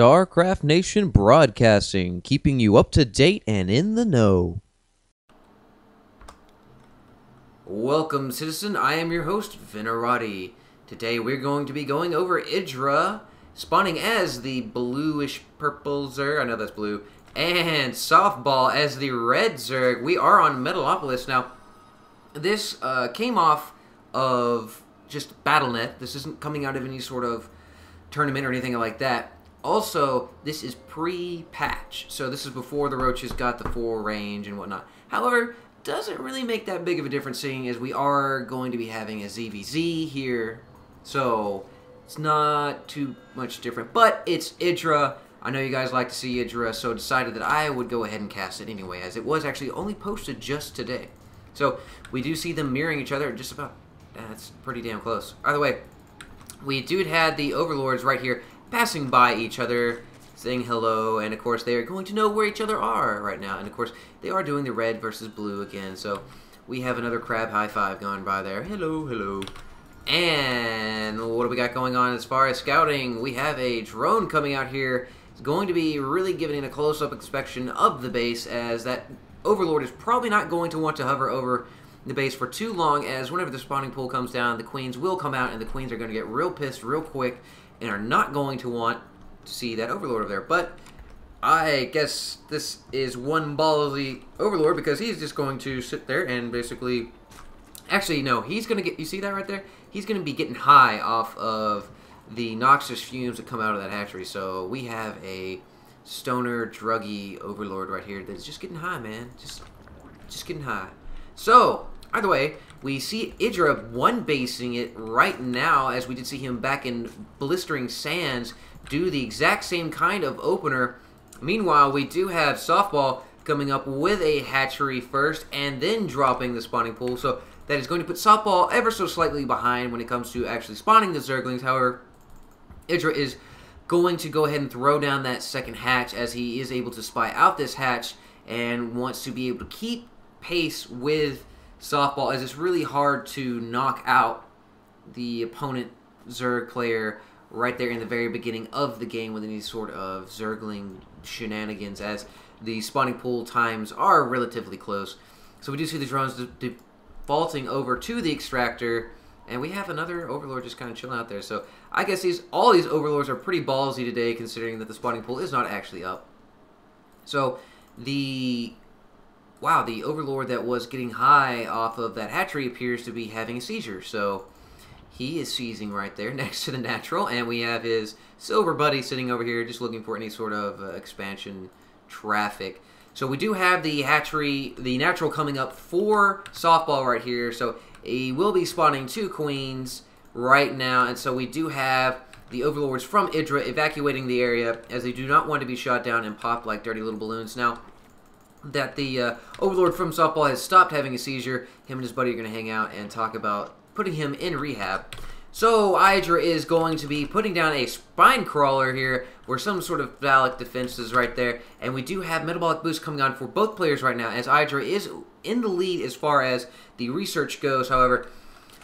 Starcraft Nation Broadcasting, keeping you up to date and in the know. Welcome, citizen. I am your host, Venerati. Today we're going to be going over Idra, spawning as the bluish purple Zerg, I know that's blue, and Softball as the red Zerg. We are on Metalopolis. Now, this came off of just BattleNet. This isn't coming out of any sort of tournament or anything like that. Also, this is pre-patch, so this is before the roaches got the full range and whatnot. However, doesn't really make that big of a difference, seeing as we are going to be having a ZVZ here, so it's not too much different. But it's Idra. I know you guys like to see Idra, so decided that I would go ahead and cast it anyway, as it was actually only posted just today. So we do see them mirroring each other just about. That's pretty damn close. Either way, we do have the overlords right here passing by each other, saying hello, and of course they are going to know where each other are right now. And of course they are doing the red versus blue again, so we have another crab high five going by there. Hello, hello. And what do we got going on as far as scouting? We have a drone coming out here. It's going to be really giving a close-up inspection of the base, as that overlord is probably not going to want to hover over the base for too long, as whenever the spawning pool comes down, the queens will come out, and the queens are going to get real pissed real quick and are not going to want to see that overlord over there. But I guess this is one ballsy overlord, because he's just going to sit there and basically, actually no, he's going to get, you see that right there? He's going to be getting high off of the noxious fumes that come out of that hatchery. So we have a stoner druggy overlord right here that's just getting high, man. Just getting high. So either way, we see Idra one-basing it right now, as we did see him back in Blistering Sands do the exact same kind of opener. Meanwhile, we do have Softball coming up with a hatchery first and then dropping the spawning pool. So that is going to put Softball ever so slightly behind when it comes to actually spawning the Zerglings. However, Idra is going to go ahead and throw down that second hatch, as he is able to spy out this hatch and wants to be able to keep pace with Softball, as it's really hard to knock out the opponent Zerg player right there in the very beginning of the game with any sort of Zergling shenanigans, as the spawning pool times are relatively close. So we do see the drones defaulting over to the extractor, and we have another overlord just kind of chilling out there. So I guess all these overlords are pretty ballsy today, considering that the spawning pool is not actually up. So wow, the overlord that was getting high off of that hatchery appears to be having a seizure. So he is seizing right there next to the natural, and we have his silver buddy sitting over here just looking for any sort of expansion traffic. So we do have the hatchery, the natural coming up for Softball right here. So he will be spawning 2 queens right now, and so we do have the overlords from Idra evacuating the area, as they do not want to be shot down and popped like dirty little balloons. Now that the overlord from Softball has stopped having a seizure, him and his buddy are going to hang out and talk about putting him in rehab. So Idra is going to be putting down a spine crawler here, or some sort of phallic defenses right there, and we do have metabolic boost coming on for both players right now, as Idra is in the lead as far as the research goes. However,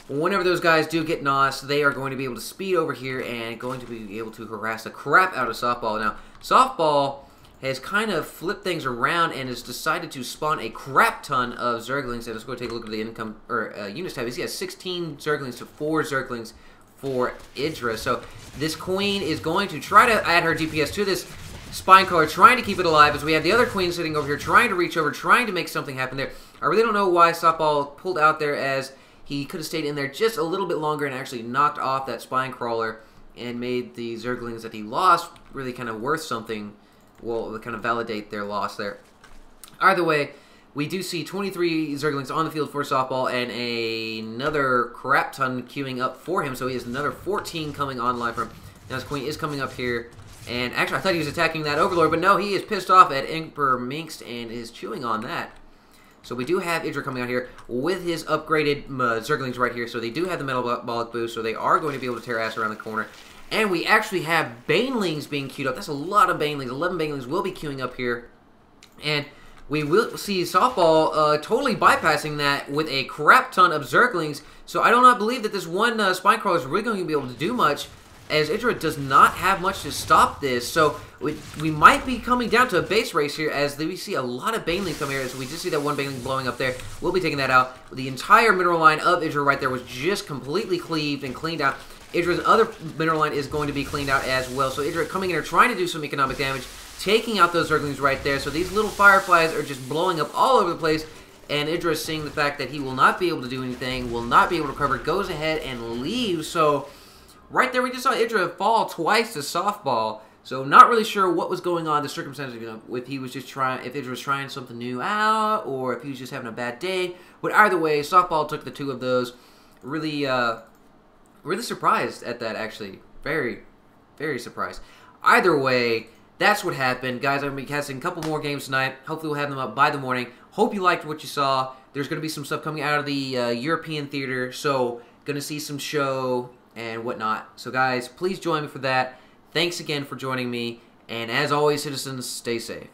whenever those guys do get NOS, they are going to be able to speed over here and going to be able to harass the crap out of Softball. Now, Softball has kind of flipped things around and has decided to spawn a crap ton of Zerglings. And let's go take a look at the income or units tab. He has 16 Zerglings to 4 Zerglings for Idra. So this queen is going to try to add her DPS to this spine crawler, trying to keep it alive, as we have the other queen sitting over here trying to reach over, trying to make something happen there. I really don't know why Softball pulled out there, as he could have stayed in there just a little bit longer and actually knocked off that spine crawler and made the Zerglings that he lost really kind of worth something. Will kind of validate their loss there. Either way, we do see 23 Zerglings on the field for Softball, and another crap ton queuing up for him, so he has another 14 coming online for him. Now his queen is coming up here, and actually I thought he was attacking that overlord, but no, he is pissed off at Emperor Minx and is chewing on that. So we do have Idra coming out here with his upgraded Zerglings right here, so they do have the metabolic boost, so they are going to be able to tear ass around the corner. And we actually have Banelings being queued up. That's a lot of Banelings. 11 Banelings will be queuing up here. And we will see Softball totally bypassing that with a crap ton of Zerglings. So I do not believe that this one Spine Crawler is really going to be able to do much. as Idra does not have much to stop this. So we might be coming down to a base race here as we see a lot of banelings come here. So we just see that one baneling blowing up there. We'll be taking that out. The entire mineral line of Idra right there was just completely cleaved and cleaned out. Idra's other mineral line is going to be cleaned out as well. So Idra coming in here trying to do some economic damage, taking out those Zerglings right there. So these little fireflies are just blowing up all over the place. And Idra is seeing the fact that he will not be able to do anything, will not be able to recover, goes ahead and leaves. So right there we just saw Idra fall twice to softball. So not really sure what was going on, the circumstances, if he was just trying, if Idra was trying something new out, or if he was just having a bad day. But either way, softball took the two of those. Really, really surprised at that, actually. Very, very surprised. Either way, that's what happened. Guys, I'm going to be casting a couple more games tonight. Hopefully we'll have them up by the morning. Hope you liked what you saw. There's going to be some stuff coming out of the European theater, so going to see some show and whatnot. So guys, please join me for that. Thanks again for joining me, and as always, citizens, stay safe.